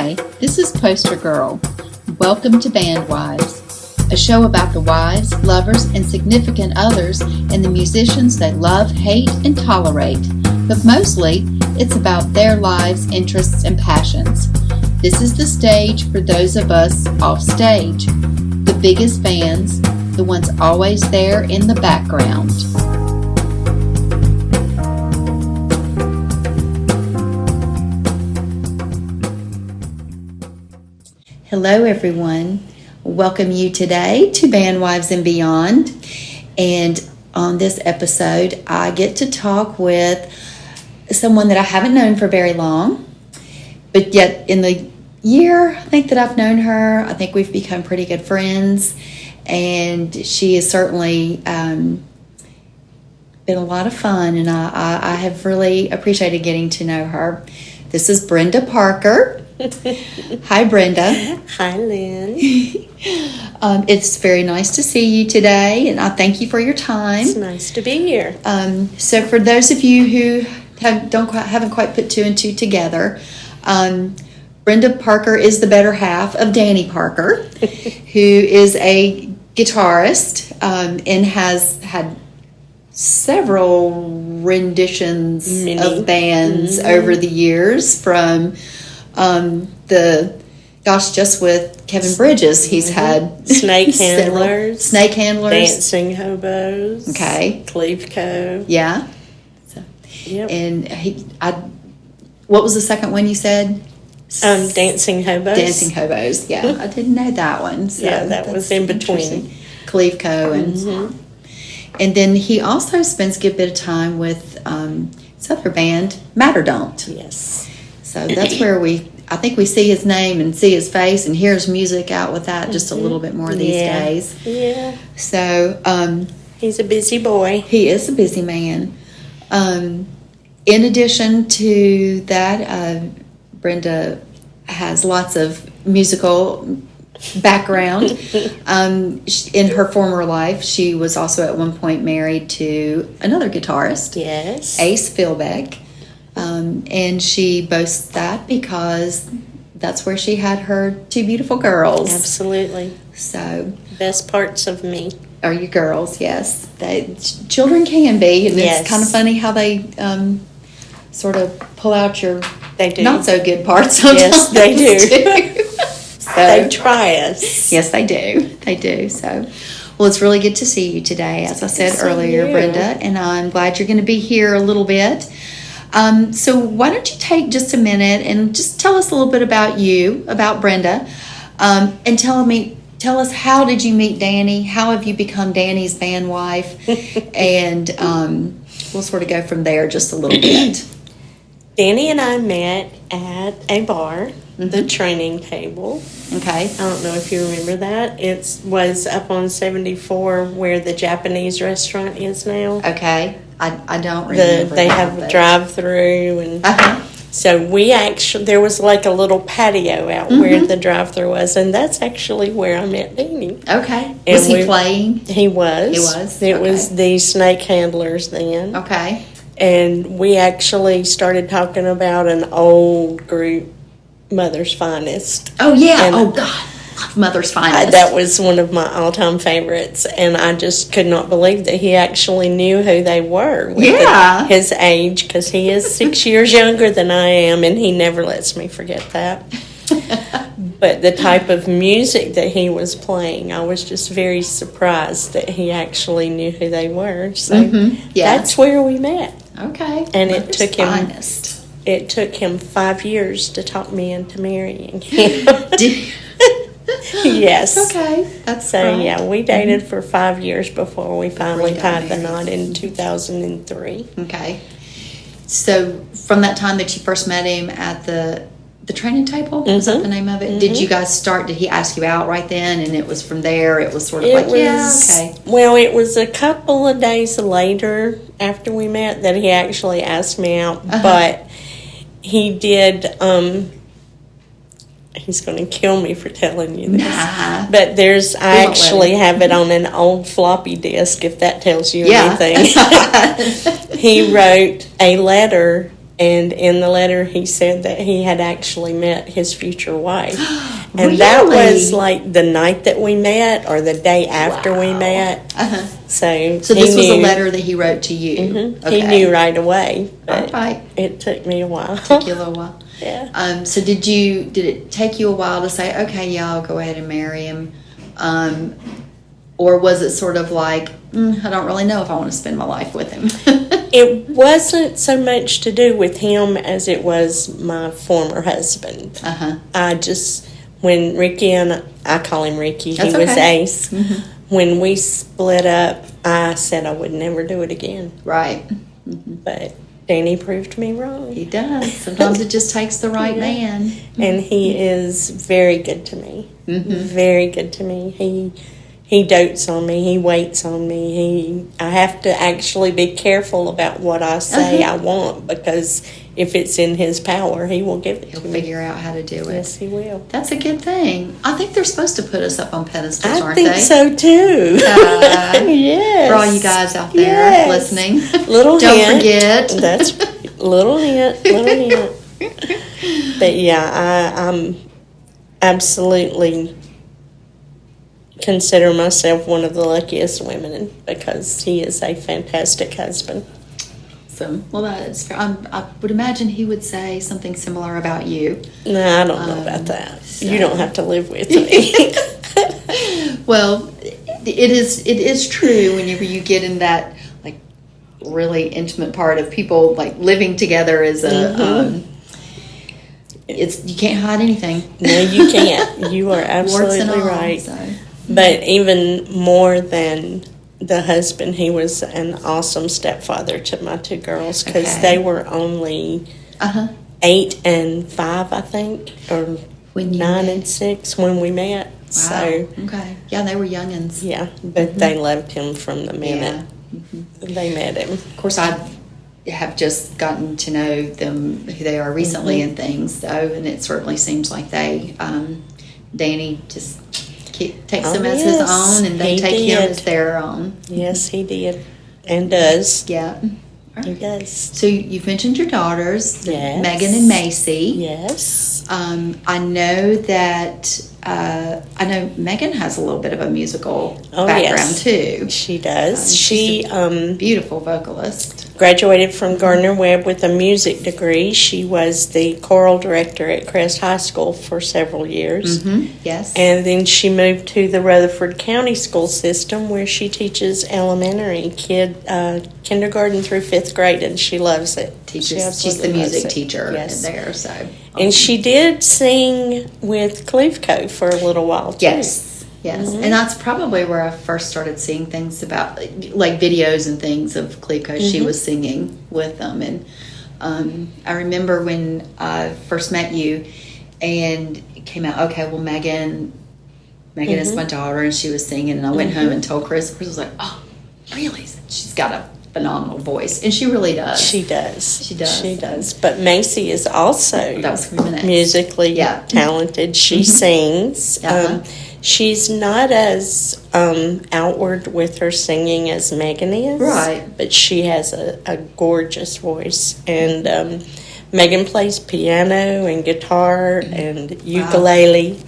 Hi, this is Poster Girl. Welcome to Band Wives, a show about the wives, lovers, and significant others and the musicians they love, hate, and tolerate. But mostly, it's about their lives, interests, and passions. This is the stage for those of us off stage, the biggest fans, the ones always there in the background. Hello everyone, welcome you today to Band Wives and Beyond, and on this episode I get to talk with someone that I haven't known for very long, but yet in the year I think that I've known her, I think we've become pretty good friends, and she has certainly been a lot of fun, and I have really appreciated getting to know her. This is Brenda Parker. Hi, Brenda. Hi, Lynn. It's very nice to see you today, and I thank you for your time. It's nice to be here. So for those of you who haven't quite put two and two together, Brenda Parker is the better half of Danny Parker, who is a guitarist and has had several renditions of bands over the years, from just with Kevin Bridges, he's had Snake Handlers, Dancing Hobos, okay, Cleve Co. Yeah. So, yep. And what was the second one you said? Dancing Hobos. Dancing Hobos. Yeah, I didn't know that one. So yeah, that was in between Cleve Co. And then he also spends a good bit of time with this other band, Madderdont. Yes. So that's where I think we see his name and see his face and hear his music out with that just a little bit more these days. Yeah. So he's a busy boy. He is a busy man. In addition to that, Brenda has lots of musical background. In her former life, she was also at one point married to another guitarist. Yes. Ace Philbeck. And she boasts that because that's where she had her two beautiful girls. Absolutely. So best parts of me are your girls. Yes, children can be, and yes. It's kind of funny how they sort of pull out your not so good parts sometimes. Yes, they do. So, they try us. Yes, they do. They do. So, well, it's really good to see you today, as I said earlier, Brenda, and I'm glad you're going to be here a little bit. So why don't you take just a minute and just tell us a little bit about you, about Brenda, and tell us, how did you meet Danny? How have you become Danny's band wife? And we'll sort of go from there just a little bit. Danny and I met at a bar, the Training Table. Okay. I don't know if you remember that. It was up on 74 where the Japanese restaurant is now. Okay. I don't remember. They have a drive-through, and so there was like a little patio out where the drive-through was, and that's actually where I met Danny. Okay. And was he playing? He was. He was? It was the Snake Handlers then. Okay. And we actually started talking about an old group, Mother's Finest. Oh, yeah. And God. Mother's Finest. That was one of my all-time favorites, and I just could not believe that he actually knew who they were with his age, because he is 6 years younger than I am, and he never lets me forget that. But the type of music that he was playing, I was just very surprised that he actually knew who they were. So that's where we met. Okay. And Mother's it took him 5 years to talk me into marrying him. Yes. Okay. That's so right. Yeah, we dated for 5 years before we finally tied the knot in 2003. Okay. So from that time that you first met him at the Training Table, is that the name of it? Did you guys did he ask you out right then, and it was from there, it was sort of okay. Well, it was a couple of days later after we met that he actually asked me out, but he did, he's going to kill me for telling you this. Nah. But I actually have it on an old floppy disk, if that tells you anything. He wrote a letter And in the letter, he said that he had actually met his future wife. And really? that was like the night that we met or the day after we met. Uh-huh. So this was a letter that he wrote to you. Mm-hmm. Okay. He knew right away. But right. It took me a while. It took you a little while. Yeah. So did it take you a while to say, okay, yeah, I'll go ahead and marry him? Or was it sort of like, I don't really know if I want to spend my life with him? It wasn't so much to do with him as it was my former husband. Uh-huh. When Ricky and I call him Ricky, That's he was okay. Ace. Mm-hmm. When we split up, I said I would never do it again. Right. Mm-hmm. But Danny proved me wrong. He does. Sometimes it just takes the right man. And he is very good to me. Mm-hmm. Very good to me. He dotes on me. He waits on me. I have to actually be careful about what I say I want, because if it's in his power, he will give it to me. He'll figure out how to do it. Yes, he will. That's a good thing. I think they're supposed to put us up on pedestals, aren't they? I think so too. Yes. For all you guys out there listening, don't forget. That's little hint. But yeah, I'm absolutely consider myself one of the luckiest women because he is a fantastic husband. So, well, that's fair. I would imagine he would say something similar about you. No, I don't know about that. So. You don't have to live with me. Well, it is true whenever you get in that like really intimate part of people like living together as a. You can't hide anything. No, you can't. You are absolutely right. So. But even more than the husband, he was an awesome stepfather to my two girls because they were only 8 and 5, I think, or 9 and 6 when we met. Wow. So yeah, they were youngins. Yeah, but they loved him from the minute they met him. Of course, I have just gotten to know them, who they are recently and things. So, and it certainly seems like they, Danny just takes them as his own, and they take him as their own. Yes, he did, and does. Yeah, he does. So you've mentioned your daughters, Megan and Macy. Yes. I know that Megan has a little bit of a musical background too. She does. She's a beautiful vocalist. Graduated from Gardner-Webb with a music degree. She was the choral director at Crest High School for several years. Mm-hmm. Yes. And then she moved to the Rutherford County school system where she teaches elementary kindergarten through 5th grade, and she loves it. She's the music teacher there. So. And she did sing with Cleveco for a little while too. Yes. Mm-hmm. And that's probably where I first started seeing things about, like videos and things of Cleveco. She was singing with them. And I remember when I first met you and it came out, okay, well, Megan is my daughter, and she was singing. And I went home and told Chris. Chris was like, oh, really? She's got a phenomenal voice. And she really does. She does. But Macy is also musically talented. She sings. She's not as outward with her singing as Megan is. Right. But she has a gorgeous voice. And Megan plays piano and guitar and ukulele.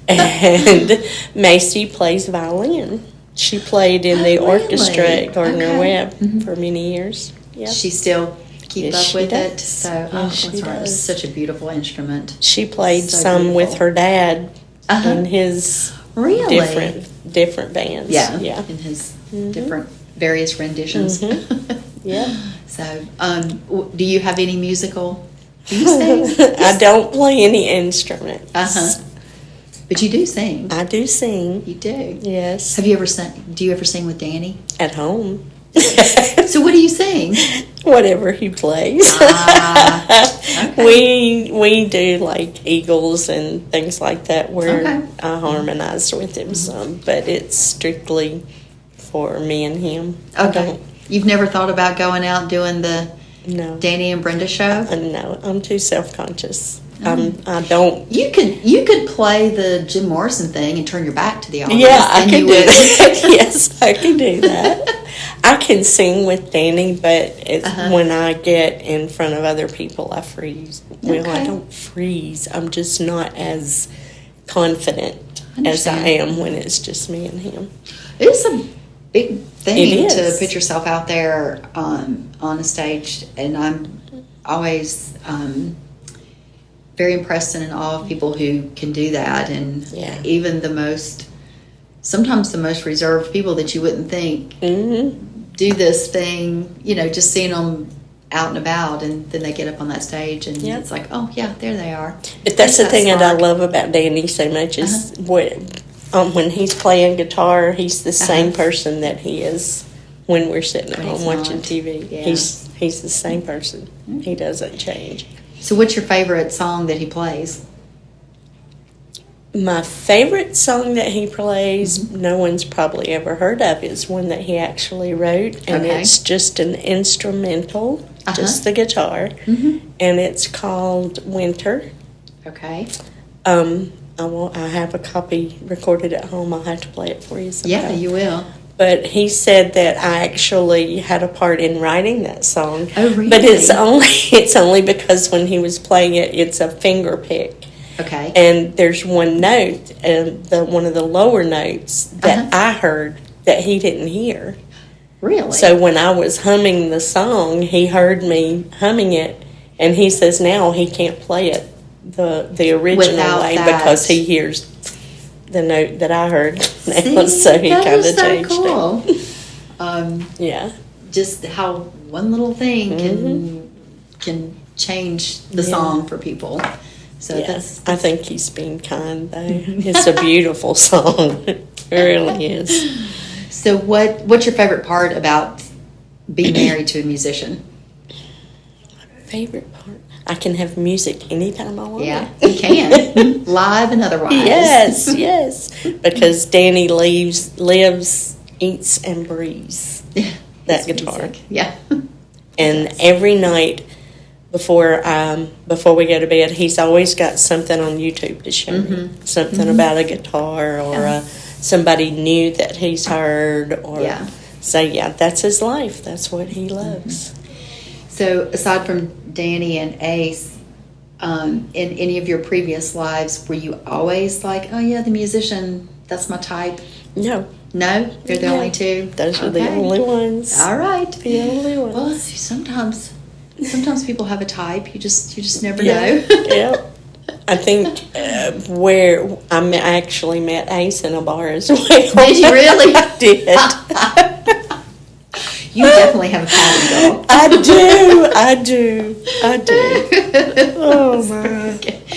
And Macy plays violin. She played in the orchestra at Gardner-Webb for many years. Yep. She still keep up with it. So she does. Such a beautiful instrument. She played some with her dad in his different bands. Yeah. In his different various renditions. Yeah. So, do you have any musical? Do you sing? I don't play any instruments. But you do sing. I do sing. You do? Yes. Have you ever sing? Do you ever sing with Danny? At home. So what do you sing? Whatever he plays. We do like Eagles and things like that where I harmonize with him some, but it's strictly for me and him. Okay. You've never thought about going out doing the Danny and Brenda show? No, I'm too self-conscious. I don't. You could play the Jim Morrison thing and turn your back to the audience. Yeah, I can do that. Yes, I can do that. I can sing with Danny, but it's when I get in front of other people, I freeze. Well, I don't freeze. I'm just not as confident as I am when it's just me and him. It's a big thing to put yourself out there on a stage, and I'm always very impressed and in awe of people who can do that. And even sometimes the most reserved people that you wouldn't think do this thing, just seeing them out and about, and then they get up on that stage and it's like, oh yeah, there they are. But that's the thing that I love about Danny so much is when he's playing guitar, he's the same person that he is when we're sitting at home watching TV. Yeah. He's the same person. He doesn't change. So what's your favorite song that he plays? My favorite song that he plays, no one's probably ever heard of, is one that he actually wrote, and it's just an instrumental, just the guitar, and it's called Winter. Okay. I have a copy recorded at home. I'll have to play it for you sometime. Yeah, you will. But he said that I actually had a part in writing that song. Oh, really? But it's only because when he was playing it, it's a finger pick. Okay. And there's one note, one of the lower notes that I heard that he didn't hear. Really? So when I was humming the song, he heard me humming it, and he says now he can't play it the original way because he hears the note that I heard now. So he kind of changed it. Just how one little thing can change the song for people. So I think he's being kind, though. It's a beautiful song. It really is. So what's your favorite part about being married to a musician? Favorite part? I can have music anytime I want. Yeah, you can. Live and otherwise. Yes. Because Danny lives, eats, and breathes that guitar. Music. Yeah. And every night before we go to bed, he's always got something on YouTube to show me. Something about a guitar or somebody new that he's heard. So that's his life. That's what he loves. So aside from Danny and Ace, in any of your previous lives, were you always like, oh yeah, the musician, that's my type? No. No? They're the only two? Those are the only ones. All right. The only ones. Well, sometimes people have a type. You just never know. Yeah. I think where I actually met Ace in a bar as well. Did you really? I did. You definitely have a pattern, girl. I do.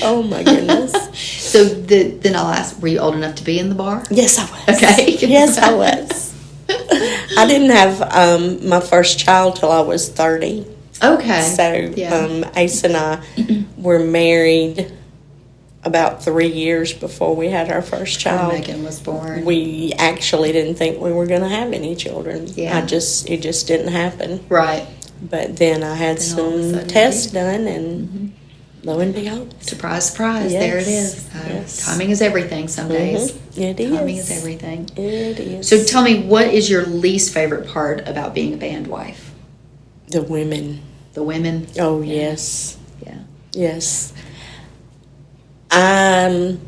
Oh my goodness. So then I'll ask, were you old enough to be in the bar? Yes, I was. Okay. Yes, I was. I didn't have my first child till I was 30. Okay. So Ace and I were married about 3 years before we had our first child. Megan was born. We actually didn't think we were going to have any children. Yeah. It just didn't happen. Right. But then I had some tests done, and lo and behold. Surprise, surprise. Yes. There it is. Yes. Timing is everything some days. It is. Timing is everything. It is. So tell me, what is your least favorite part about being a band wife? The women. The women? Oh, yes. Yeah. Yes. And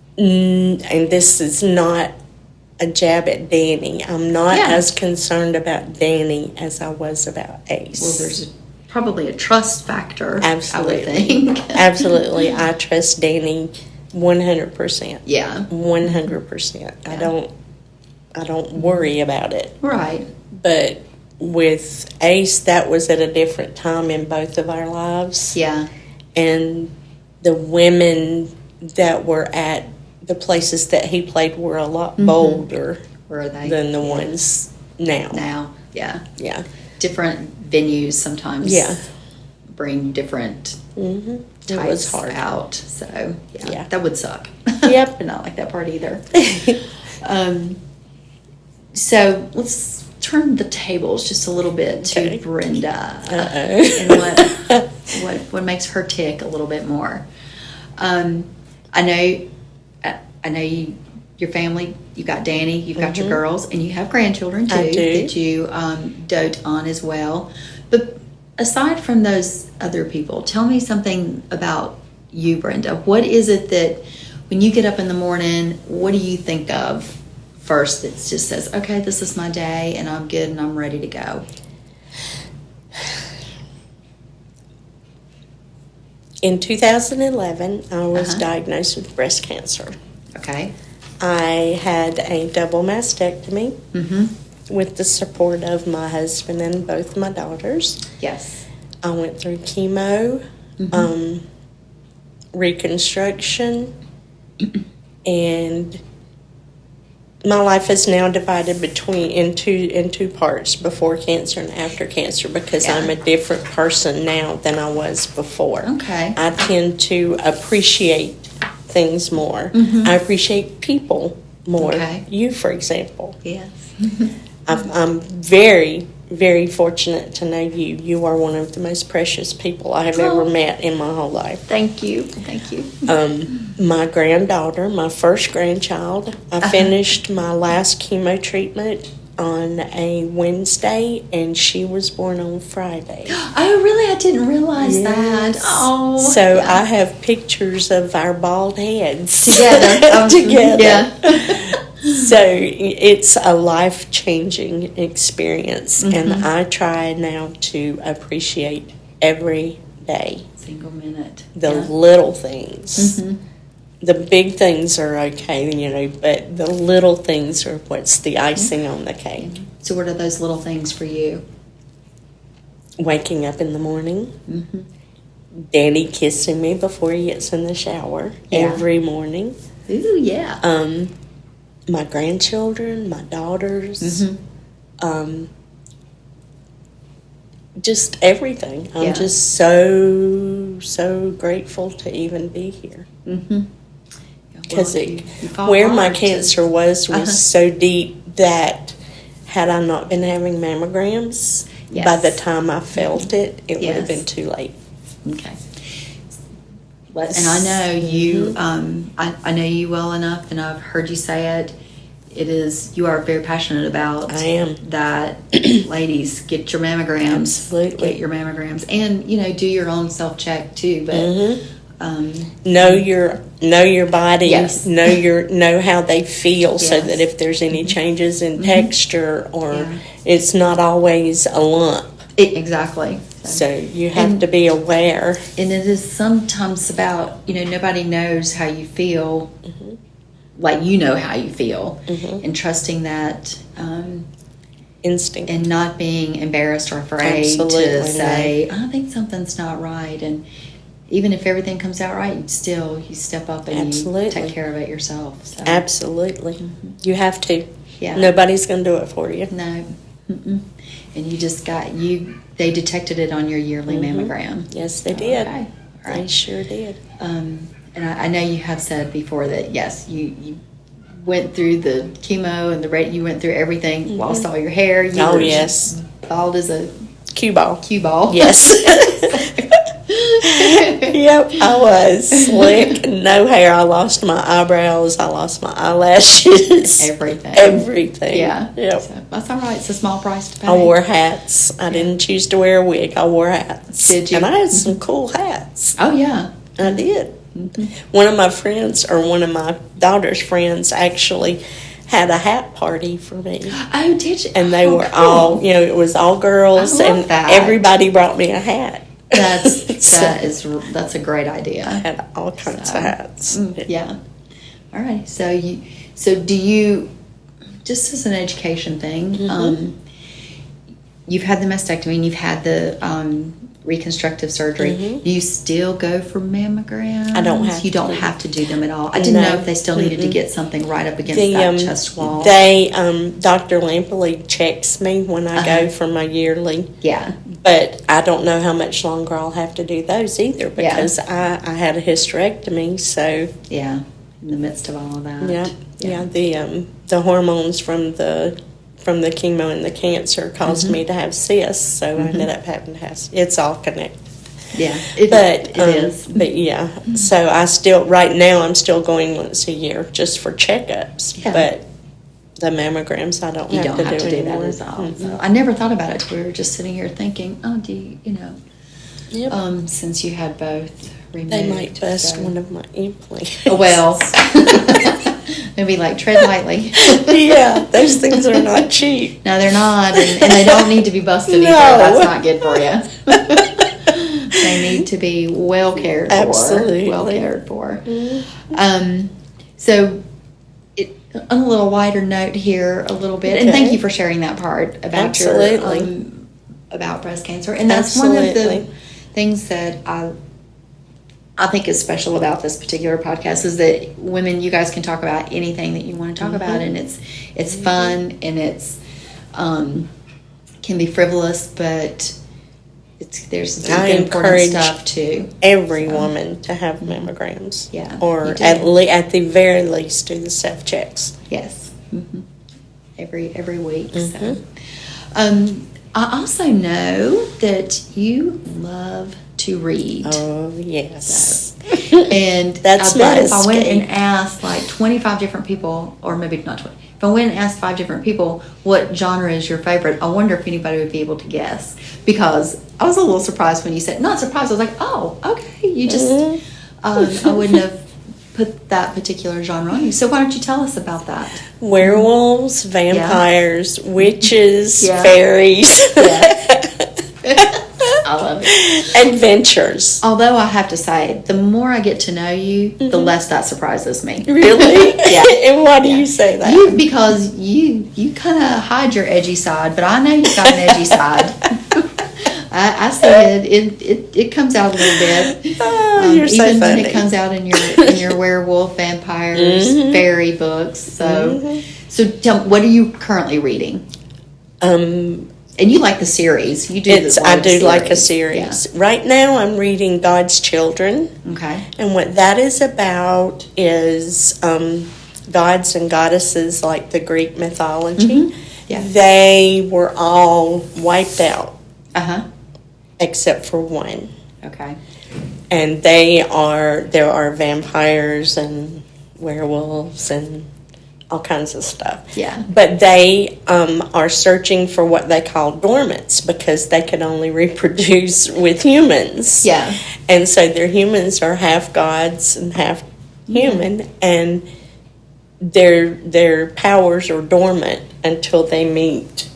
this is not a jab at Danny. I'm not as concerned about Danny as I was about Ace. Well, there's probably a trust factor. Absolutely. I would think. Absolutely. I trust Danny 100%. Yeah. 100%. Yeah. I don't worry about it. Right. But with Ace, that was at a different time in both of our lives. Yeah. And the women that were at the places that he played were a lot bolder than the ones now. Now, yeah. Yeah. Different venues sometimes bring different types out. So, that would suck. Yep. But not like that part either. So, let's turn the tables just a little bit to Brenda. And what makes her tick a little bit more. I know your family you've got Danny, you've got your girls, and you have grandchildren too that you dote on as well. But aside from those other people, tell me something about you, Brenda. What is it that when you get up in the morning, what do you think of first that just says, okay, this is my day and I'm good and I'm ready to go? In 2011, I was diagnosed with breast cancer. Okay. I had a double mastectomy with the support of my husband and both my daughters. Yes. I went through chemo, reconstruction, and my life is now divided in two parts, before cancer and after cancer, because I'm a different person now than I was before. Okay. I tend to appreciate things more. I appreciate people more. Okay. You, for example. Yes. I'm very, very fortunate to know you. You are one of the most precious people I have ever met in my whole life. Thank you. Thank you. My granddaughter, my first grandchild, I finished my last chemo treatment on a Wednesday, and she was born on Friday. Oh, really? I didn't realize that. Oh. So I have pictures of our bald heads together. together. Yeah. So it's a life-changing experience, and I try now to appreciate every day. Single minute. The little things. The big things are okay, but the little things are what's the icing on the cake. So what are those little things for you? Waking up in the morning. Danny kissing me before he gets in the shower every morning. Ooh, yeah. My grandchildren, my daughters, just everything. I'm just so grateful to even be here. Because where my cancer was so deep that had I not been having mammograms, by the time I felt it would have been too late. Okay. And I know you. I know you well enough, and I've heard you say it. You are very passionate about. I am. That. Ladies, get your mammograms. Absolutely. Get your mammograms, and do your own self check too. But know your body. Yes. Know how they feel, so that if there's any changes in texture, or it's not always a lump. Exactly. So you have to be aware. And it is sometimes about, nobody knows how you feel, like you know how you feel, and trusting that instinct. And not being embarrassed or afraid to say, I think something's not right. And even if everything comes out right, you step up and you take care of it yourself. So. Absolutely. You have to. Yeah. Nobody's going to do it for you. No. And you just they detected it on your yearly mammogram. Yes, they did. Okay. All right. They sure did. And I know you have said before that, yes, you went through the chemo and you went through everything, lost all your hair. You were yes. Bald as a cue ball. Yes. Yep, I was slick, no hair. I lost my eyebrows. I lost my eyelashes. Everything. Yeah. Yep. So that's all right. It's a small price to pay. I wore hats. I didn't choose to wear a wig. I wore hats. Did you? And I had some cool hats. Oh, yeah. I did. One of my friends, or one of my daughter's friends, actually had a hat party for me. Oh, did you? And they were all, it was all girls, and everybody brought me a hat. That's a great idea. I had all kinds of hats. Yeah. All right. So do you, just as an education thing, you've had the mastectomy and you've had the reconstructive surgery. Do you still go for mammograms? I don't have. You don't have to do them at all. I didn't know if they still needed to get something right up against that chest wall. Dr. Lampley checks me when I go for my yearly. Yeah. But I don't know how much longer I'll have to do those either, because I had a hysterectomy. So yeah, in the midst of all of that. Yeah. The hormones from the chemo and the cancer caused me to have cysts, so I ended up having to have. It's all connected. Yeah, it is. But yeah, so right now I'm still going once a year just for checkups. Yeah. But the mammograms. I don't have to do that as well. So I never thought about it till we were just sitting here thinking, oh, do you, Yep. Since you had both removed. They might bust one of my implants. Well, maybe like tread lightly. Yeah, those things are not cheap. No, they're not, and they don't need to be busted either. That's not good for you. They need to be well cared for. Absolutely. Well cared for. So, on a little wider note here, a little bit, and thank you for sharing that part about your about breast cancer. And that's one of the things that I think is special about this particular podcast is that women, you guys can talk about anything that you want to talk about, and it's fun, and it's can be frivolous, there's some important stuff too. Every woman to have mammograms, or at the very least do the self checks. Yes, every week. So, I also know that you love to read. Oh, yes. So, and that's I bet my if I went escape. and asked like 25 different people, or maybe not 20, if I went and asked 5 different people what genre is your favorite, I wonder if anybody would be able to guess. Because I was a little surprised when you said, not surprised, I was like, oh, okay, you just, I wouldn't have put that particular genre on you. So why don't you tell us about that? Werewolves, vampires, witches, fairies. I love it. Adventures. Although I have to say, the more I get to know you, the less that surprises me. Really? Yeah. And why do you say that? Because you kind of hide your edgy side, but I know you've got an edgy side. I see it. It comes out a little bit. Oh, you're so even funny. when it comes out in your werewolf, vampires, fairy books. So tell me, what are you currently reading? And you like the series. You do. I do like a series. Yeah. Right now, I'm reading God's Children. Okay. And what that is about is gods and goddesses, like the Greek mythology. Yeah. They were all wiped out. Except for one. Okay. And there are vampires and werewolves and all kinds of stuff. Yeah. But they are searching for what they call dormants because they can only reproduce with humans. Yeah. And so their humans are half gods and half human, and their powers are dormant until they meet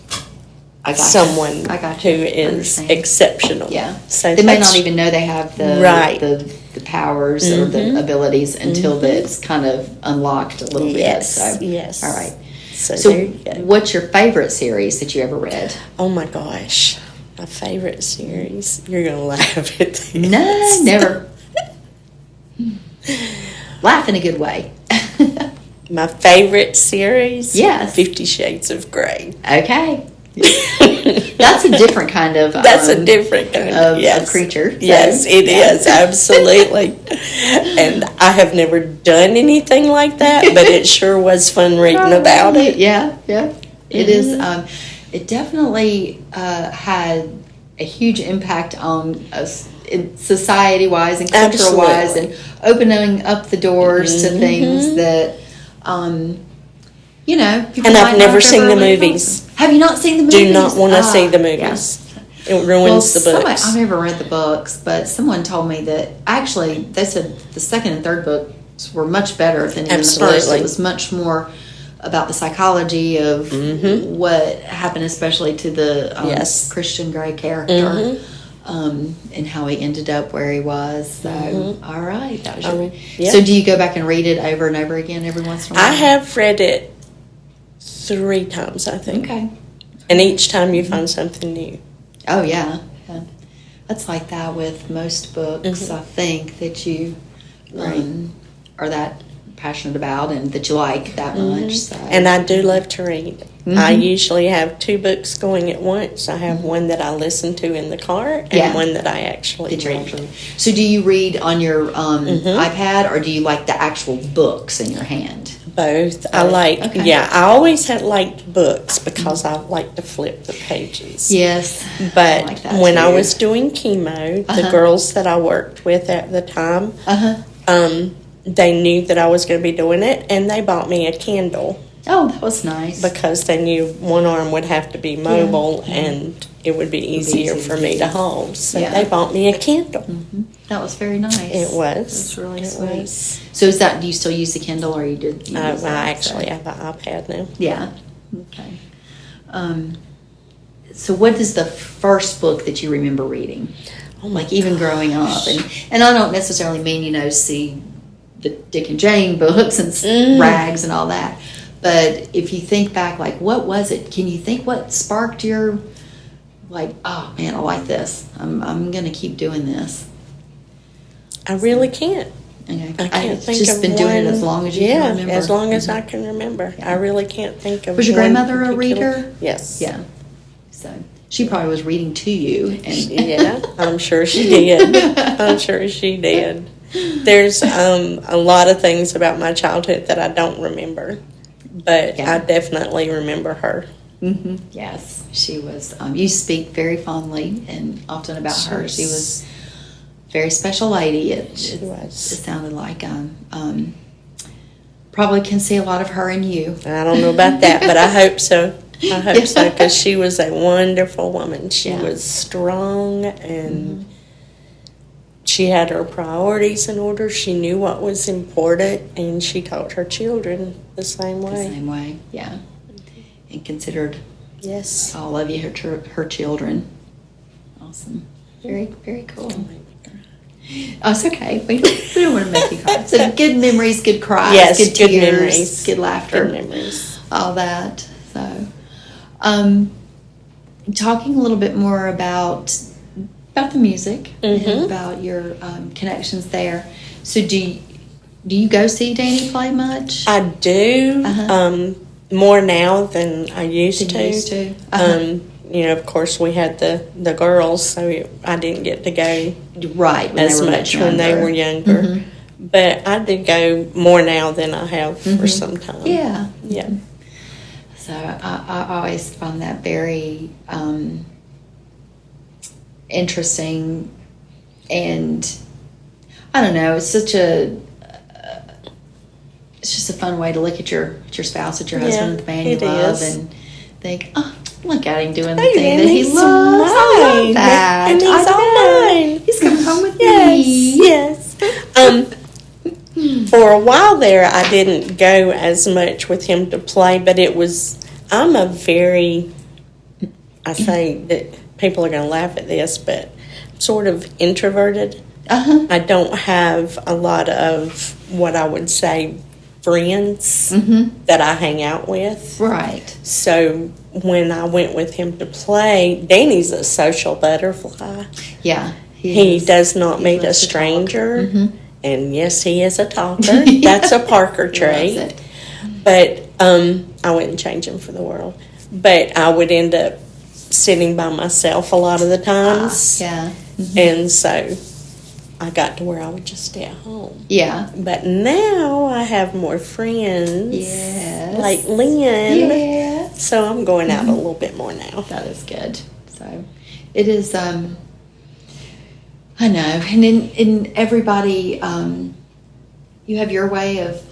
someone who is exceptional. Yeah. So they may not even know they have the powers or the abilities until it's kind of unlocked a little bit. So, yes. All right. So what's your favorite series that you ever read? Oh my gosh. My favorite series. You're going to laugh at this. No, never. Laugh in a good way. My favorite series? Yes. 50 Shades of Grey. Okay. That's a different kind of creature. So, yes, it is, absolutely. And I have never done anything like that, but it sure was fun reading about it. Yeah. It is. It definitely had a huge impact on us society-wise and cultural-wise, and opening up the doors to things that people and I've never seen the movies. Have you not seen the movies? Do not want to see the movies. Yeah. It ruins the books. I've never read the books, but someone told me that actually they said the second and third books were much better than even the first. It was much more about the psychology of what happened, especially to the Christian Grey character, and how he ended up where he was. So, all right, that was So, do you go back and read it over and over again every once in a while? I have read it 3 times, I think. Okay. And each time you find something new. Oh, yeah. That's like that with most books, I think, that you are that passionate about and that you like that much. So. And I do love to read. I usually have 2 books going at once. I have one that I listen to in the car and one that I actually read. So do you read on your iPad, or do you like the actual books in your hand? Both. I like, I always had liked books because I like to flip the pages. Yes. But like when I was doing chemo, the girls that I worked with at the time, they knew that I was going to be doing it, and they bought me a Kindle. Oh, that was nice. Because then one arm would have to be mobile, and it would be easier for me to hold. So they bought me a Kindle. Mm-hmm. That was very nice. It was. It was really sweet. So do you still use the Kindle, or you did? I actually have an iPad now. Yeah. Okay. So what is the first book that you remember reading? Oh my like even growing up, and I don't necessarily mean see the Dick and Jane books and Rags and all that, but if you think back, like what was it? Can you think what sparked your oh man, I like this. I'm gonna keep doing this. I really can't. Okay. I can't think just of been doing it as long as you can remember. As long as I can remember. Yeah. I really can't think of. Was your grandmother a reader? Yes. Yeah. So she probably was reading to you. Yeah, I'm sure she did. I'm sure she did. There's a lot of things about my childhood that I don't remember, but I definitely remember her. Mm-hmm. Yes, she was. You speak very fondly and often about her. She was a very special lady. It sounded like probably can see a lot of her in you. I don't know about that, but I hope so. I hope so, because she was a wonderful woman. She was strong, and she had her priorities in order. She knew what was important, and she taught her children the same way. The same way, yeah. And considered all of you her children. Awesome. Very, very cool. Oh, it's okay. We don't want to make you cry. So good memories, good cries, good tears, good memories, good laughter, good memories, all that. So, talking a little bit more about the music and about your connections there. So, do you go see Danny play much? I do. More now than I used to. Of course, we had the girls, so I didn't get to go as much when they were younger. Mm-hmm. But I did go more now than I have for some time. Yeah. Yeah. So I always find that very interesting, and I don't know, it's just a fun way to look at your spouse, at your husband, the man you love, and think, oh, look at him doing the thing that he loves. I love that. And he's all mine. He's coming home with me. Yes. For a while there, I didn't go as much with him to play, but I'm a very, I say that people are going to laugh at this, but sort of introverted. I don't have a lot of what I would say friends that I hang out with. Right. So when I went with him to play, Danny's a social butterfly. Yeah. He does not meet a stranger. And yes, he is a talker. That's a Parker trait. But I wouldn't change him for the world. But I would end up sitting by myself a lot of the times. And so I got to where I would just stay at home. Yeah. But now I have more friends. Yes. Like Lynn. Yeah. So I'm going out a little bit more now. That is good. So it is, I know. And in everybody, you have your way of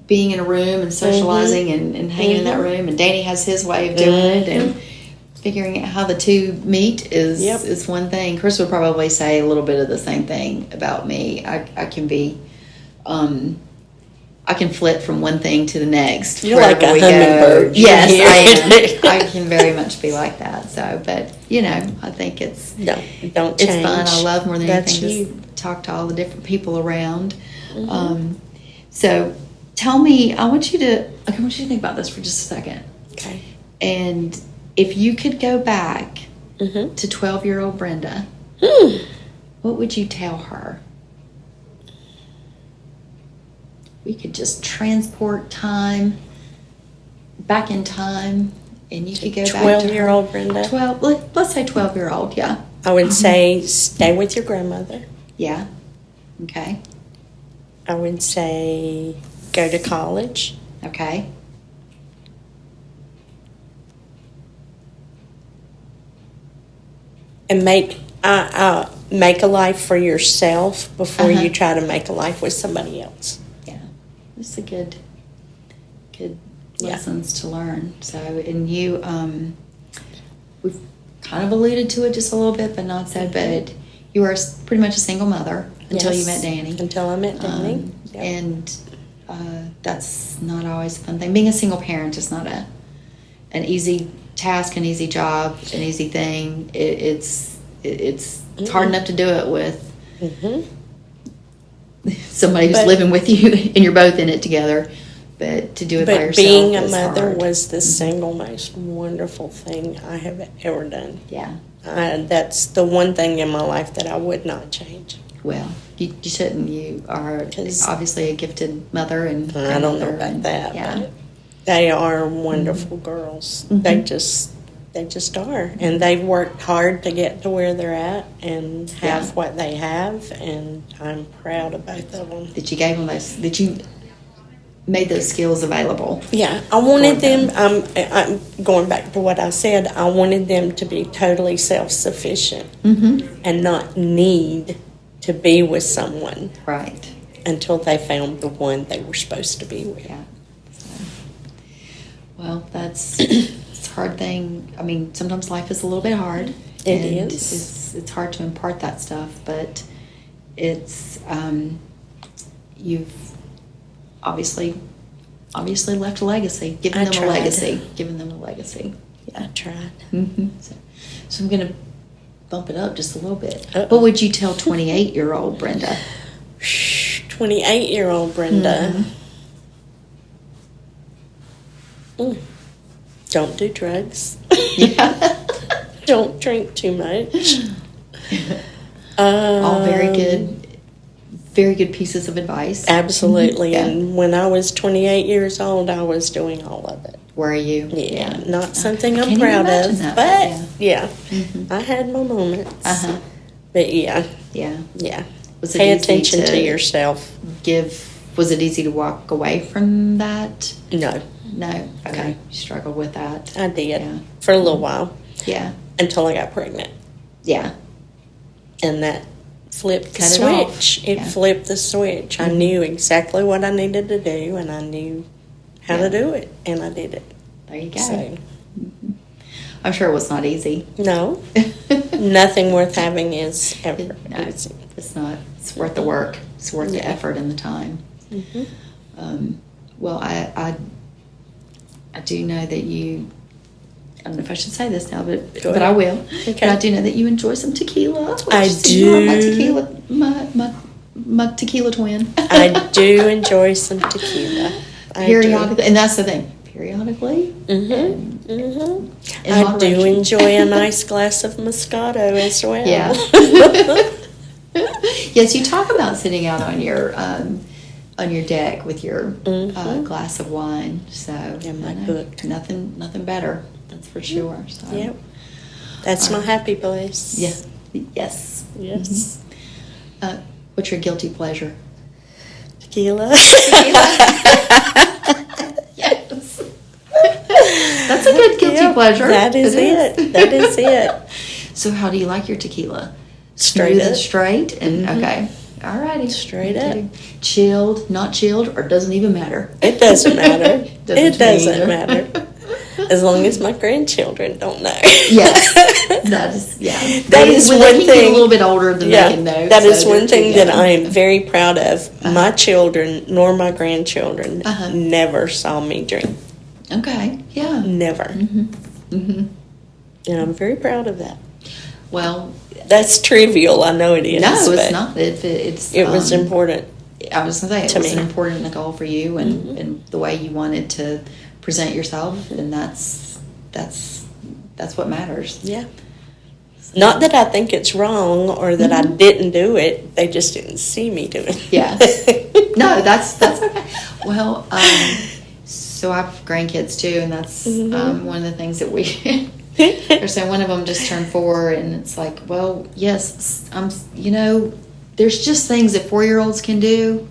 being in a room and socializing and hanging in that room. And Danny has his way of doing it. And figuring out how the two meet is one thing. Chris would probably say a little bit of the same thing about me. I can be, I can flip from one thing to the next. You're like a hummingbird. Yes, I am. I can very much be like that. So, but I think it's don't it's change. fun. I love more than anything to talk to all the different people around. So, tell me. I want you to think about this for just a second. Okay. And if you could go back to 12-year-old Brenda, what would you tell her? We could just transport time back in time, and you could go back to 12-year-old Brenda. Let's say 12-year-old. Yeah. I would say stay with your grandmother. Yeah. Okay. I would say go to college. Okay. And make a life for yourself before you try to make a life with somebody else. Yeah, that's a good lessons to learn. So, and you, we've kind of alluded to it just a little bit, but not so. But you were pretty much a single mother until you met Danny. Until I met Danny. Yep. And that's not always a fun thing. Being a single parent is not an easy task, an easy job, an easy thing. It's hard enough to do it with somebody who's living with you and you're both in it together. But to do it by yourself, being a mother hard. was the single most wonderful thing I have ever done. Yeah. That's the one thing in my life that I would not change. Well, you shouldn't. You are obviously a gifted mother, and I don't know about that. Yeah. But they are wonderful girls. They just are, and they've worked hard to get to where they're at and have what they have, and I'm proud of both of them. That you gave them those. That you made those skills available. Yeah, I wanted them. I'm going back to what I said. I wanted them to be totally self-sufficient and not need to be with someone, right? Until they found the one they were supposed to be with. Yeah. So, well, that's it's a hard thing. I mean, sometimes life is a little bit hard. It is. It's hard to impart that stuff, but it's you've obviously left a legacy, giving them a legacy. Yeah, I tried. So I'm going to bump it up just a little bit. What would you tell 28-year-old Brenda? 28-year-old Brenda. Don't do drugs. Don't drink too much. All very good pieces of advice. Absolutely. And when I was 28 years old, I was doing all of it. Were you? Yeah. Not something I'm proud of, but I had my moments. But yeah. Was it Pay easy attention to yourself. Was it easy to walk away from that? No. Okay. You struggled with that. I did for a little while. Yeah. Until I got pregnant. Yeah. And that flipped the switch. It flipped the switch. I knew exactly what I needed to do, and I knew how to do it, and I did it. There you go. So, I'm sure it was not easy. No. Nothing worth having is ever easy. It's not. It's worth the work. It's worth the effort and the time. Well, I do know that you, I don't know if I should say this now, but I will. Okay. But I do know that you enjoy some tequila. I do. My tequila twin. I do enjoy some tequila. Periodically, and that's the thing. Periodically. I do enjoy a nice glass of Moscato as well. Yeah. Yes, you talk about sitting out on your deck with your glass of wine. So and my book. Nothing better. That's for sure. So. Yep. That's my happy place. Yeah. Yes. What's your guilty pleasure? Tequila. Yes. That's a good guilty pleasure. That is it. That is it. So how do you like your tequila? Straight up. Straight? And okay. All righty. Straight up. Chilled, not chilled, or doesn't even matter? It doesn't matter. It doesn't matter. As long as my grandchildren don't know. Yes. That is one thing. thing. A little bit older than they can know. That is one thing that I am very proud of. My children, nor my grandchildren, never saw me drink. Okay. Yeah. Never. And I'm very proud of that. Well, that's trivial. I know it is. No, it's not. It was important. I was going to say it was an important goal for you, and the way you wanted to present yourself, and that's what matters. Yeah. Not that I think it's wrong or that I didn't do it. They just didn't see me do it. Yeah. No, that's okay. Well, so I have grandkids too, and that's one of the things that we. So one of them just turned 4, and it's like, well, yes, there's just things that 4-year-olds can do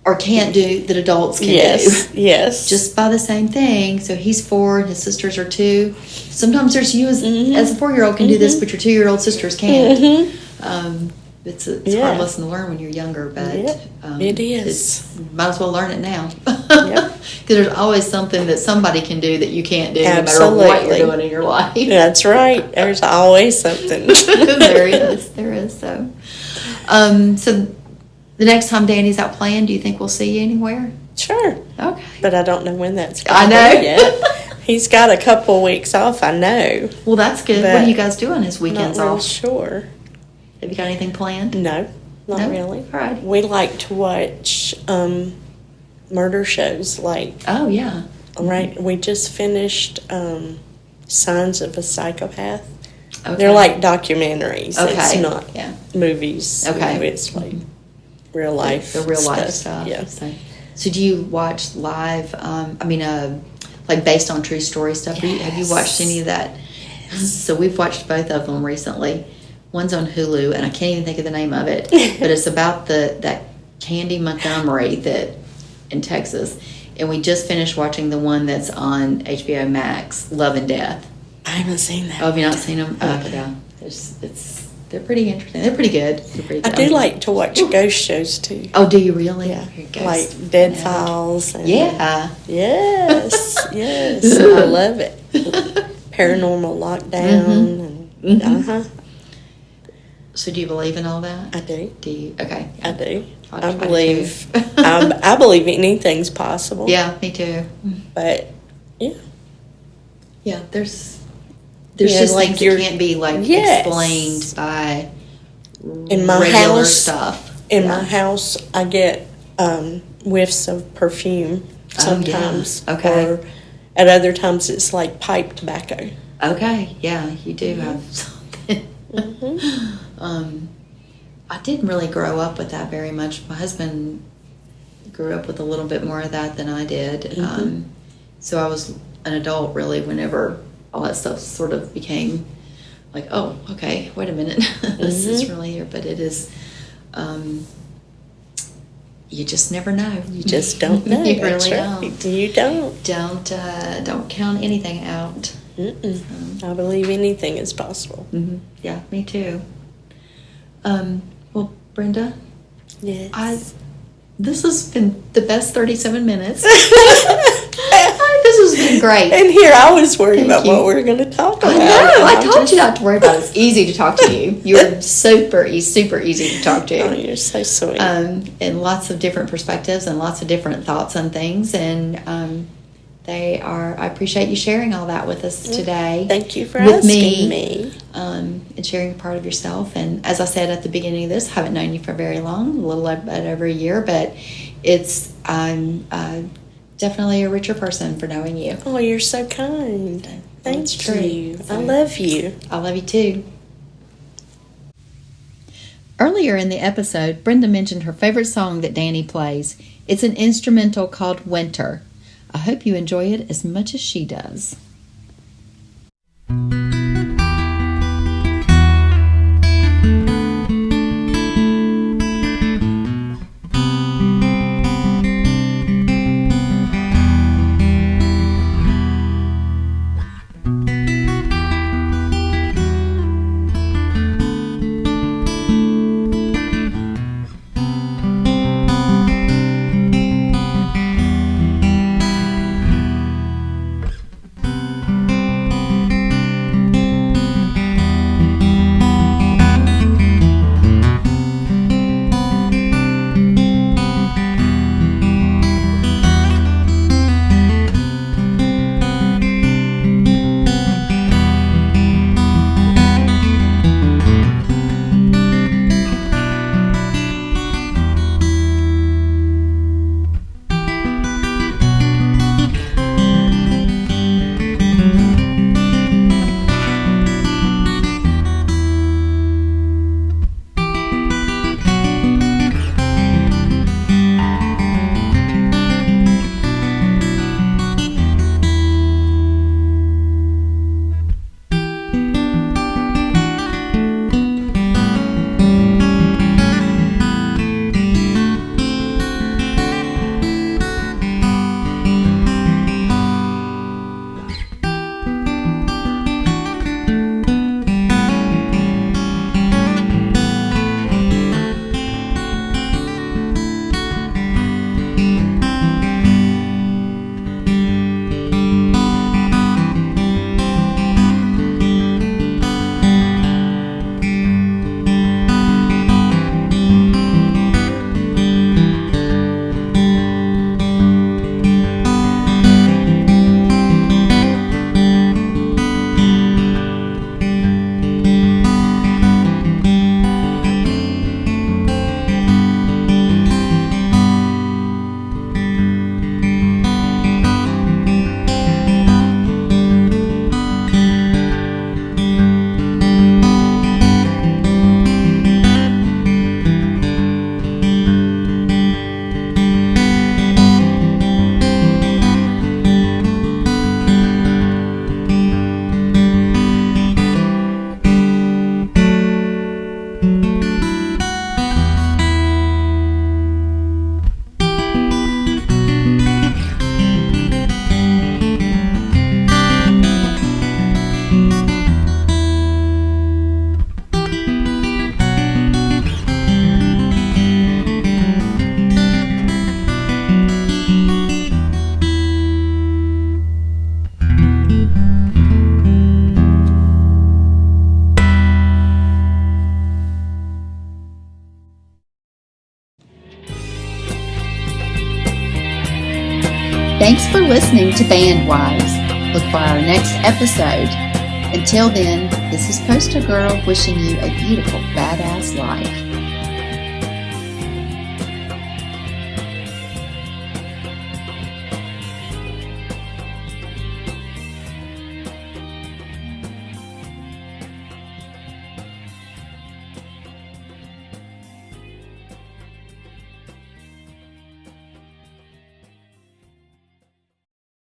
or can't do that adults can do. Yes. Just by the same thing. So he's 4 and his sisters are 2. Sometimes there's you as a 4-year-old can do this, but your 2-year-old sisters can't. It's a hard lesson to learn when you're younger, but it is. Might as well learn it now. Because there's always something that somebody can do that you can't do, Absolutely. no matter what you're doing in your life. That's right. There's always something. There is. So the next time Danny's out playing, do you think we'll see you anywhere? Sure. Okay. But I don't know when that's going to be yet. He's got a couple weeks off, I know. Well, that's good. What do you guys do on his weekends not real off? Sure. Have you got anything planned? No, not really. All right. We like to watch murder shows. Oh, yeah. Right. We just finished Signs of a Psychopath. Okay. They're like documentaries. Okay. It's not movies. Okay. It's like real life. The real life stuff. Yeah. So do you watch live, like based on true story stuff? Yes. Have you watched any of that? So we've watched both of them recently. One's on Hulu, and I can't even think of the name of it, but it's about that Candy Montgomery that in Texas. And we just finished watching the one that's on HBO Max, Love and Death. I haven't seen that. Oh, have you not seen them? Yeah. They're pretty interesting. They're pretty good. I do like to watch ghost shows too. Oh, do you really? Yeah. Like Dead Files. And Yeah. Yes. Yes. I love it. Paranormal Lockdown. And So do you believe in all that? I do. Do you? Okay. I do. I believe. I believe anything's possible. Yeah, me too. But yeah, there's just like things that can't be explained by in my regular house stuff. In my house, I get whiffs of perfume sometimes. Oh, yeah. Okay. Or at other times, it's like pipe tobacco. Okay. Yeah, you do have something. I didn't really grow up with that very much. My husband grew up with a little bit more of that than I did. So I was an adult really whenever all that stuff sort of became like, oh, okay, wait a minute. This is really here. But it is, you just never know. You just don't know. You really don't. You don't. Don't count anything out. I believe anything is possible. Yeah, me too. Well, Brenda, yes, this has been the best 37 minutes. This has been great. And here I was worried about what we were going to talk about. I know. I told you not to worry about it. It's easy to talk to you. You're super easy to talk to. Oh, you're so sweet. And lots of different perspectives and lots of different thoughts on things. And I appreciate you sharing all that with us today. Thank you for asking me. And sharing a part of yourself. And as I said at the beginning of this, I haven't known you for very long, a little bit over a year, but I'm definitely a richer person for knowing you. Oh, you're so kind. Thank you. So, I love you. I love you too. Earlier in the episode, Brenda mentioned her favorite song that Danny plays. It's an instrumental called Winter. I hope you enjoy it as much as she does. listening to Band Wives. Look for our next episode. Until then, this is Poster Girl wishing you a beautiful, badass life.